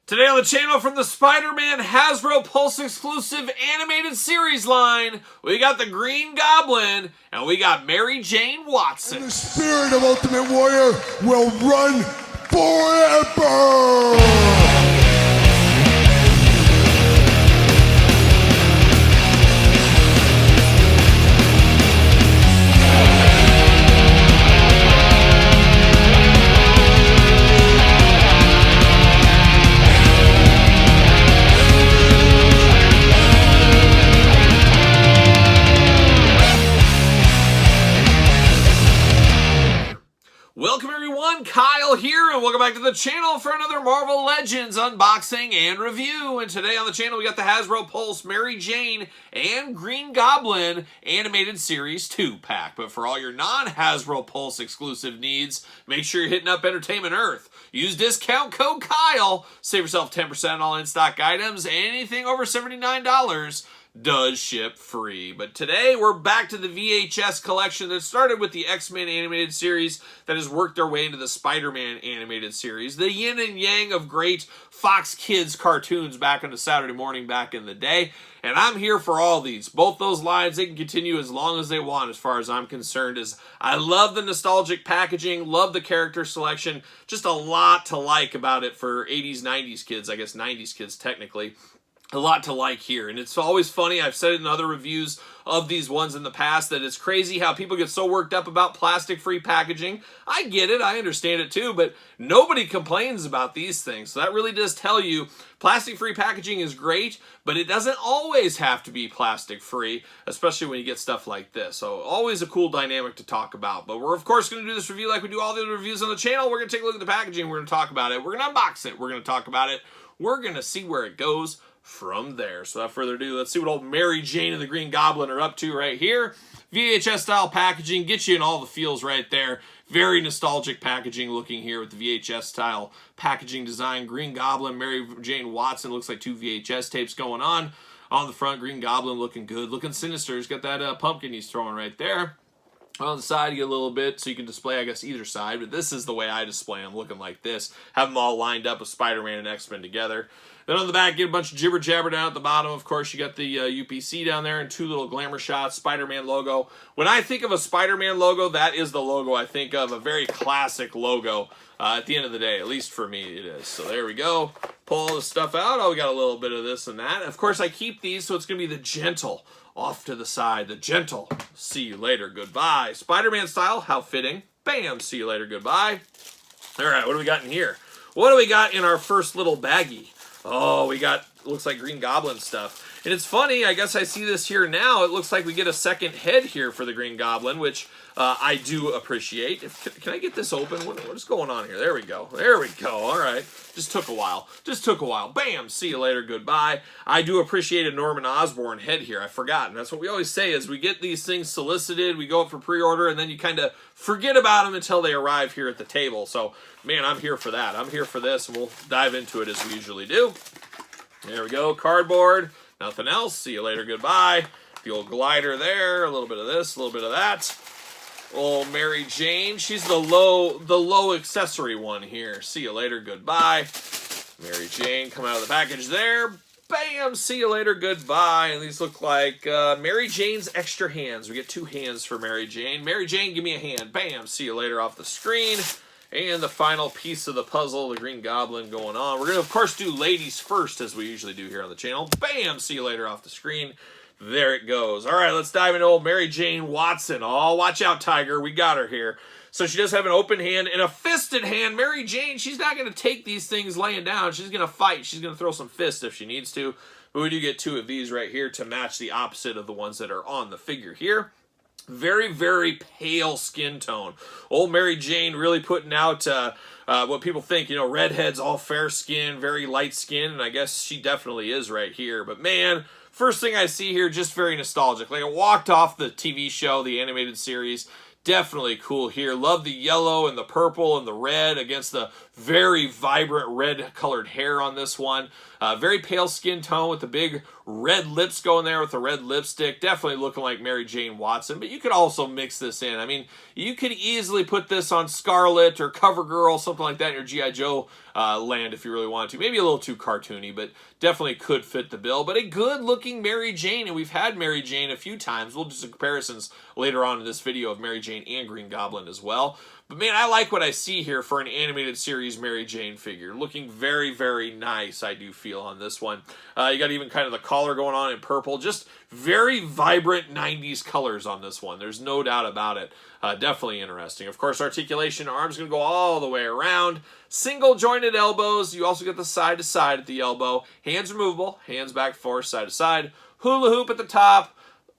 Today on the channel from the Spider-Man Hasbro Pulse exclusive animated series line, we got the Green Goblin and we got Mary Jane Watson. And the spirit of Ultimate Warrior will run forever! Welcome everyone, Kyle here, and welcome back to the channel for another Marvel Legends unboxing and review. And today on the channel we got the Hasbro Pulse Mary Jane and Green Goblin Animated Series 2-pack. But for all your non-Hasbro Pulse exclusive needs, make sure you're hitting up Entertainment Earth. Use discount code KYLE, save yourself 10% on all in-stock items. Anything over $79 does ship free. But today we're back to the VHS collection that started with the X-Men animated series that has worked their way into the Spider-Man animated series. The yin and yang of great Fox Kids cartoons back on a Saturday morning back in the day. And I'm here for all these. Both those lines, they can continue as long as they want as far as I'm concerned. As I love the nostalgic packaging, love the character selection. Just a lot to like about it for 80s, 90s kids, I guess 90s kids technically. A lot to like here, and it's always funny, I've said it in other reviews of these ones in the past, that it's crazy how people get so worked up about plastic-free packaging. I get it, I understand it too, but nobody complains about these things. So that really does tell you plastic-free packaging is great, but it doesn't always have to be plastic-free, especially when you get stuff like this. So always a cool dynamic to talk about. But we're of course going to do this review like we do all the other reviews on the channel. We're going to take a look at the packaging, we're going to talk about it, we're going to unbox it, we're going to talk about it, we're going to see where it goes from there. So without further ado, let's see what old Mary Jane and the Green Goblin are up to right here. VHS style packaging, gets you in all the feels right there. Very nostalgic packaging looking here with the VHS style packaging design. Green Goblin, Mary Jane Watson, looks like two VHS tapes going on. On the front, Green Goblin looking good, looking sinister. He's got that pumpkin he's throwing right there. On the side, you get a little bit, so you can display, I guess, either side. But this is the way I display them, looking like this. Have them all lined up with Spider-Man and X-Men together. Then on the back, get a bunch of jibber-jabber down at the bottom. Of course, you got the UPC down there and two little glamour shots, Spider-Man logo. When I think of a Spider-Man logo, that is the logo I think of, a very classic logo at the end of the day. At least for me, it is. So there we go. Pull all the stuff out. Oh, we got a little bit of this and that. Of course, I keep these, so it's going to be the gentle. Off to the side, the gentle, see you later, goodbye. Spider-Man style, how fitting. Bam, see you later, goodbye. All right, what do we got in here? What do we got in our first little baggie? Oh, we got, looks like Green Goblin stuff. And it's funny, I guess I see this here now. It looks like we get a second head here for the Green Goblin, which I do appreciate. Can I get this open? What is going on here? There we go. There we go. All right. Just took a while. Just took a while. Bam! See you later. Goodbye. I do appreciate a Norman Osborn head here. I forgot. And that's what we always say is we get these things solicited, we go up for pre-order, and then you kind of forget about them until they arrive here at the table. So, man, I'm here for that. I'm here for this, and we'll dive into it as we usually do. There we go. Cardboard. Nothing else. See you later. Goodbye. The old glider there. A little bit of this, a little bit of that. Old Mary Jane, she's the low accessory one here. See you later, goodbye. Mary Jane, come out of the package there. Bam, see you later, goodbye. And these look like Mary Jane's extra hands. We get two hands for Mary Jane. Mary Jane, give me a hand. Bam, see you later off the screen. And the final piece of the puzzle, the Green Goblin going on. We're going to, of course, do ladies first, as we usually do here on the channel. Bam, see you later off the screen. There it goes. All right, let's dive into old Mary Jane Watson. Oh, watch out, Tiger. We got her here. So she does have an open hand and a fisted hand. Mary Jane, she's not going to take these things laying down. She's going to fight. She's going to throw some fists if she needs to. But we do get two of these right here to match the opposite of the ones that are on the figure here. Very, very pale skin tone. Old Mary Jane really putting out what people think, you know, redheads, all fair skin, very light skin. And I guess she definitely is right here. But man, first thing I see here, just very nostalgic. Like it walked off the TV show, the animated series. Definitely cool here. Love the yellow and the purple and the red against the Very vibrant red colored hair on this one. Very pale skin tone with the big red lips going there with the red lipstick. Definitely looking like Mary Jane Watson, but you could also mix this in. I mean, you could easily put this on Scarlet or CoverGirl, something like that in your G.I. Joe land if you really wanted to. Maybe a little too cartoony, but definitely could fit the bill. But a good looking Mary Jane, and we've had Mary Jane a few times. We'll do some comparisons later on in this video of Mary Jane and Green Goblin as well. But man, I like what I see here for an animated series Mary Jane figure. Looking very, very nice, I do feel, on this one. You got even kind of the collar going on in purple. Just very vibrant 90s colors on this one. There's no doubt about it. Definitely interesting. Of course, articulation, arms going to go all the way around. Single jointed elbows. You also get the side to side at the elbow. Hands removable. Hands back forth, side to side. Hula hoop at the top.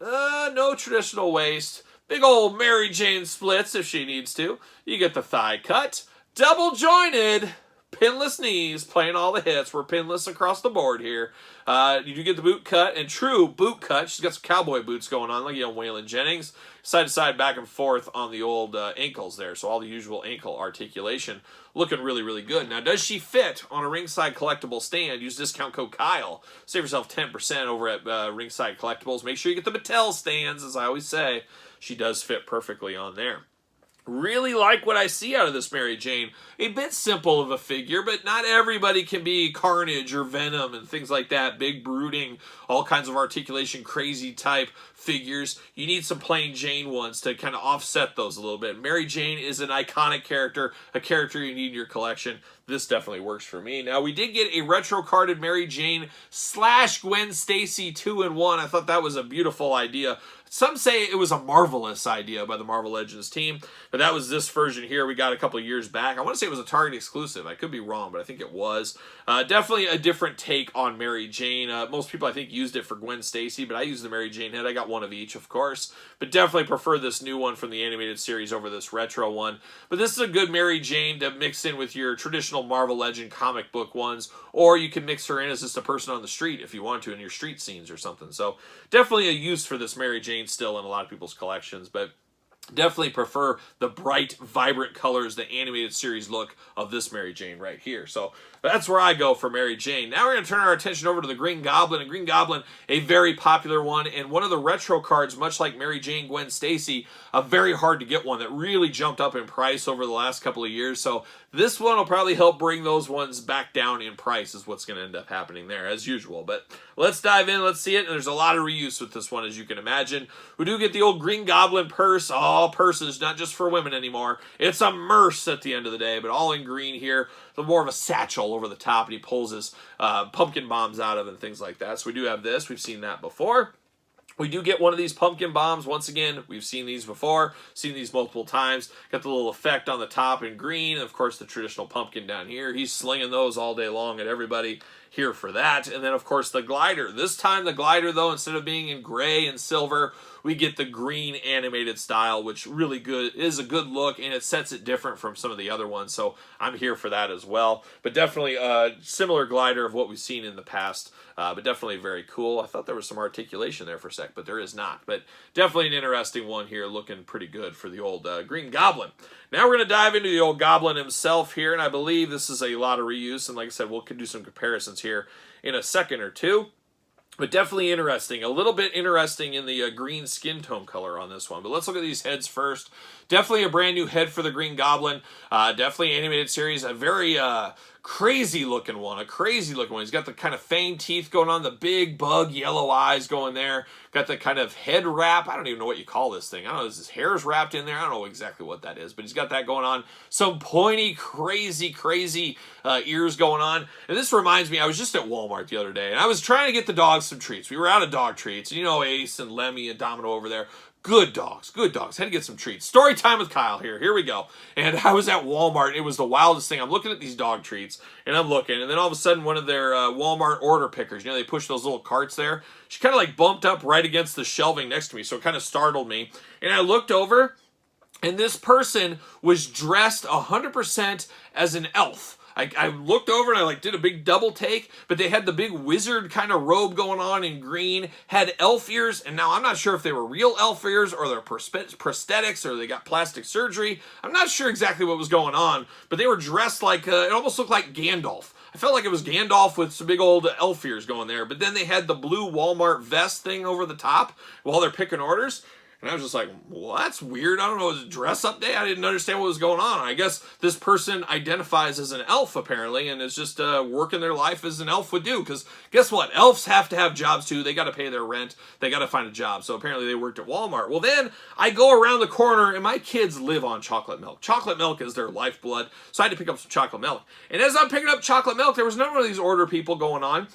No traditional waist. Big old Mary Jane splits if she needs to. You get the thigh cut. Double jointed. Pinless knees, playing all the hits. We're pinless across the board here. You do get the boot cut, and true boot cut. She's got some cowboy boots going on, like Waylon Jennings. Side to side, back and forth on the old ankles there. So all the usual ankle articulation. Looking really, really good. Now, does she fit on a Ringside Collectible stand? Use discount code Kyle. Save yourself 10% over at Ringside Collectibles. Make sure you get the Mattel stands, as I always say. She does fit perfectly on there. Really like what I see out of this Mary Jane. A bit simple of a figure, but not everybody can be Carnage or Venom and things like that. Big, brooding, all kinds of articulation, crazy type figures. You need some plain Jane ones to kind of offset those a little bit. Mary Jane is an iconic character, a character you need in your collection. This definitely works for me. Now, we did get a retro-carded Mary Jane / Gwen Stacy 2-in-1. I thought that was a beautiful idea. Some say it was a marvelous idea by the Marvel Legends team, but that was this version here we got a couple years back. I want to say it was a Target exclusive. I could be wrong, but I think it was. Definitely a different take on Mary Jane. Most people, I think, used it for Gwen Stacy, but I used the Mary Jane head. I got one of each, of course, but definitely prefer this new one from the animated series over this retro one. But this is a good Mary Jane to mix in with your traditional Marvel Legend comic book ones, or you can mix her in as just a person on the street if you want to in your street scenes or something. So definitely a use for this Mary Jane still in a lot of people's collections, but definitely prefer the bright, vibrant colors, the animated series look of this Mary Jane right here. So that's where I go for Mary Jane. Now we're going to turn our attention over to the Green Goblin. And Green Goblin, a very popular one, and one of the retro cards, much like Mary Jane, Gwen Stacy, a very hard to get one that really jumped up in price over the last couple of years. So this one will probably help bring those ones back down in price is what's going to end up happening there, as usual. But let's dive in, let's see it. And there's a lot of reuse with this one, as you can imagine. We do get the old Green Goblin purse. All purses, not just for women anymore. It's a merce at the end of the day, but all in green here. The more of a satchel over the top, and he pulls his pumpkin bombs out of and things like that. So we do have this. We've seen that before. We do get one of these pumpkin bombs. Once again, we've seen these before, seen these multiple times. Got the little effect on the top in green, and of course the traditional pumpkin down here. He's slinging those all day long at everybody here for that. And then of course the glider. This time the glider, though, instead of being in gray and silver, we get the green animated style, which really good is a good look, and it sets it different from some of the other ones. So I'm here for that as well. But definitely a similar glider of what we've seen in the past. But definitely very cool. I thought there was some articulation there for a sec, but there is not. But definitely an interesting one here, looking pretty good for the old Green Goblin. Now we're going to dive into the old Goblin himself here, and I believe this is a lot of reuse. And like I said, we'll do some comparisons here in a second or two. But definitely interesting. A little bit interesting in the green skin tone color on this one. But let's look at these heads first. Definitely a brand new head for the Green Goblin. Definitely animated series. A very crazy looking one. A crazy looking one. He's got the kind of fang teeth going on. The big bug yellow eyes going there. Got the kind of head wrap. I don't even know what you call this thing. I don't know. Is his hair's wrapped in there? I don't know exactly what that is. But he's got that going on. Some pointy, crazy ears going on. And this reminds me, I was just at Walmart the other day. And I was trying to get the dogs some treats. We were out of dog treats. And you know Ace and Lemmy and Domino over there. Good dogs, good dogs. Had to get some treats. Story time with Kyle here. Here we go. And I was at Walmart. It was the wildest thing. I'm looking at these dog treats, and I'm looking, and then all of a sudden, one of their Walmart order pickers, you know, they push those little carts there. She kind of like bumped up right against the shelving next to me, so it kind of startled me. And I looked over, and this person was dressed 100% as an elf. I looked over and I like did a big double take, but they had the big wizard kind of robe going on in green, had elf ears, and now I'm not sure if they were real elf ears or they're prosthetics or they got plastic surgery. I'm not sure exactly what was going on, but they were dressed like, it almost looked like Gandalf. I felt like it was Gandalf with some big old elf ears going there, but then they had the blue Walmart vest thing over the top while they're picking orders. And I was just like, well, that's weird. I don't know, it was a dress-up day? I didn't understand what was going on. I guess this person identifies as an elf, apparently, and is just working their life as an elf would do. Because guess what? Elves have to have jobs, too. They got to pay their rent. They got to find a job. So apparently they worked at Walmart. Well, then I go around the corner, and my kids live on chocolate milk. Chocolate milk is their lifeblood. So I had to pick up some chocolate milk. And as I'm picking up chocolate milk, there was none of these order people going on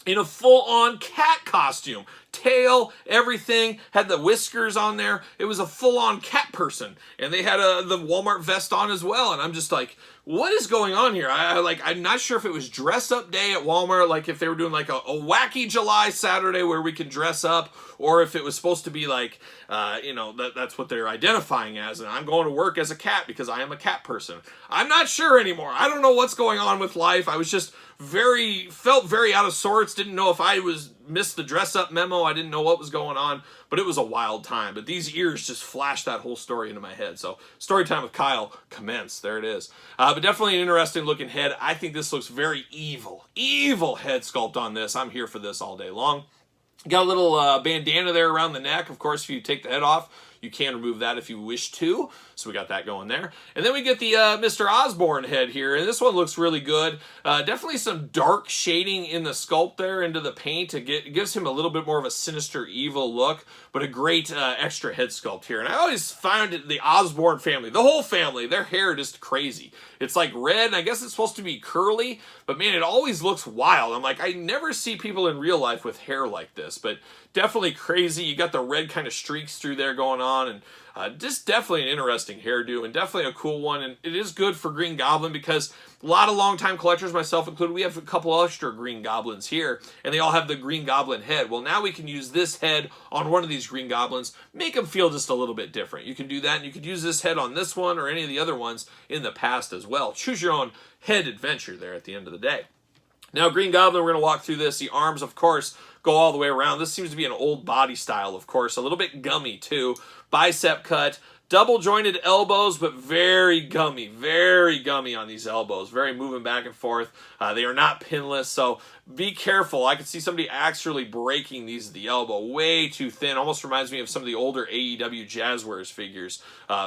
in a full-on cat costume. Tail, everything, had the whiskers on there. It was a full-on cat person. And they had the Walmart vest on as well. And I'm just like, what is going on here? I'm not sure if it was dress-up day at Walmart, like if they were doing like a wacky July Saturday where we can dress up, or if it was supposed to be like, that's what they're identifying as. And I'm going to work as a cat because I am a cat person. I'm not sure anymore. I don't know what's going on with life. I was just felt very out of sorts. Didn't know if I missed the dress-up memo. I didn't know what was going on, but it was a wild time. But these ears just flashed that whole story into my head. So story time with Kyle commenced. There it is. But definitely an interesting looking head. I think this looks very evil. Evil head sculpt on this. I'm here for this all day long. Got a little bandana there around the neck. Of course, if you take the head off, you can remove that if you wish to. So we got that going there. And then we get the Mr. Osborne head here. And this one looks really good. Definitely some dark shading in the sculpt there into the paint. It gives him a little bit more of a sinister, evil look. But a great extra head sculpt here. And I always found the Osborne family, the whole family, their hair just crazy. It's like red, and I guess it's supposed to be curly. But man, it always looks wild. I'm like, I never see people in real life with hair like this. But definitely crazy. You got the red kind of streaks through there going on, and just definitely an interesting hairdo, and definitely a cool one. And it is good for Green Goblin because a lot of longtime collectors, myself included, we have a couple extra Green Goblins here, and they all have the Green Goblin head. Well, now we can use this head on one of these Green Goblins, make them feel just a little bit different. You can do that, and you could use this head on this one or any of the other ones in the past as well. Choose your own head adventure there at the end of the day. Now, Green Goblin, we're going to walk through this. The arms, of course, go all the way around. This seems to be an old body style, of course. A little bit gummy, too. Bicep cut. Double-jointed elbows, but very gummy on these elbows. Very moving back and forth. They are not pinless, so be careful. I could see somebody actually breaking these at the elbow. Way too thin. Almost reminds me of some of the older AEW Jazzwares figures.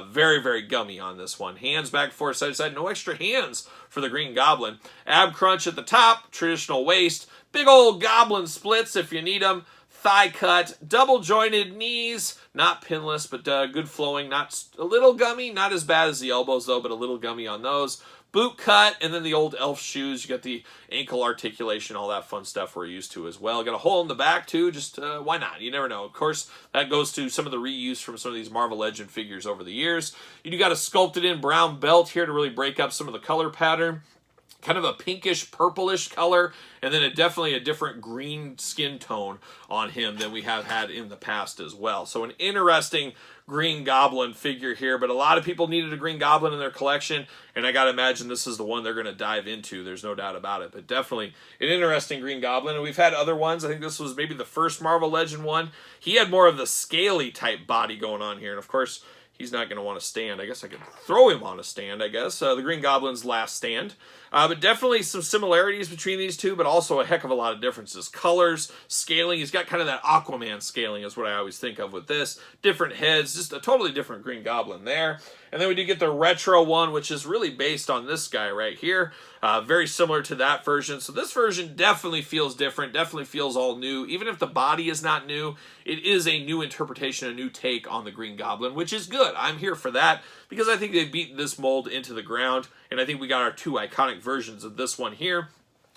Very, very gummy on this one. Hands back and forth, side to side. No extra hands for the Green Goblin. Ab crunch at the top. Traditional waist. Big old Goblin splits if you need them. Thigh cut, double jointed knees, not pinless, but good flowing, not a little gummy, not as bad as the elbows though, but a little gummy on those. Boot cut, and then the old elf shoes. You got the ankle articulation, all that fun stuff we're used to as well. Got a hole in the back too, just why not? You never know. Of course, that goes to some of the reuse from some of these Marvel Legend figures over the years. You do got a sculpted in brown belt here to really break up some of the color pattern. Kind of a pinkish, purplish color, and then definitely a different green skin tone on him than we have had in the past as well. So an interesting Green Goblin figure here, but a lot of people needed a Green Goblin in their collection, and I gotta imagine this is the one they're going to dive into. There's no doubt about it, but definitely an interesting Green Goblin, and we've had other ones. I think this was maybe the first Marvel Legend one. He had more of the scaly type body going on here, and of course, he's not going to want to stand. I guess I could throw him on a stand, I guess. The Green Goblin's last stand. But definitely some similarities between these two, but also a heck of a lot of differences. Colors, scaling. He's got kind of that Aquaman scaling is what I always think of with this. Different heads. Just a totally different Green Goblin there. And then we do get the retro one, which is really based on this guy right here. Very similar to that version. So this version definitely feels different, definitely feels all new. Even if the body is not new, it is a new interpretation, a new take on the Green Goblin, which is good. I'm here for that because I think they've beaten this mold into the ground, and I think we got our two iconic versions of this one here.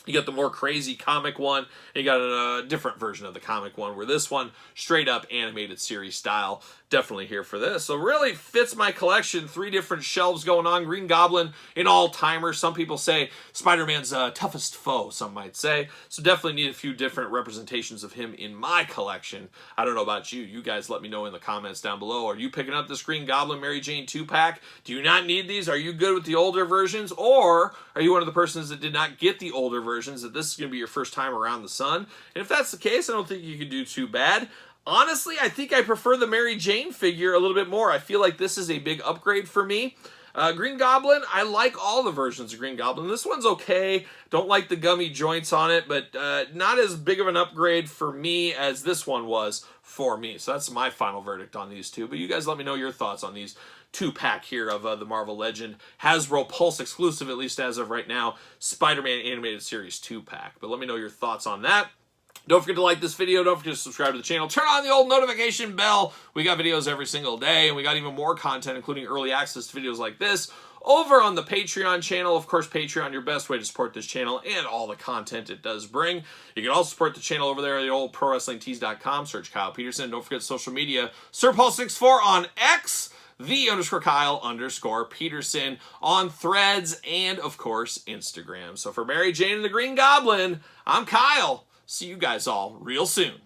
You got the more crazy comic one, and you got a different version of the comic one, where this one, straight up animated series style. Definitely here for this. So really fits my collection. 3 different shelves going on. Green Goblin, an all-timer. Some people say Spider-Man's toughest foe, some might say. So definitely need a few different representations of him in my collection. I don't know about you. You guys let me know in the comments down below. Are you picking up this Green Goblin Mary Jane 2-pack? Do you not need these? Are you good with the older versions? Or are you one of the persons that did not get the older versions, that this is going to be your first time around the sun? And if that's the case, I don't think you could do too bad. Honestly, I think I prefer the Mary Jane figure a little bit more. I feel like this is a big upgrade for me. Green Goblin, I like all the versions of Green Goblin. This one's okay. Don't like the gummy joints on it, but not as big of an upgrade for me as this one was for me. So that's my final verdict on these two. But you guys let me know your thoughts on these 2-pack here of the Marvel Legend Hasbro Pulse exclusive, at least as of right now, Spider-Man Animated Series 2-pack. But let me know your thoughts on that. Don't forget to like this video. Don't forget to subscribe to the channel. Turn on the old notification bell. We got videos every single day, and we got even more content, including early access to videos like this, over on the Patreon channel. Of course, Patreon, your best way to support this channel and all the content it does bring. You can also support the channel over there at the old ProWrestlingTees.com. Search Kyle Peterson. Don't forget social media. SirPaul64 on X. _Kyle_Peterson on Threads, and of course Instagram. So for Mary Jane and the Green Goblin, I'm Kyle. See you guys all real soon.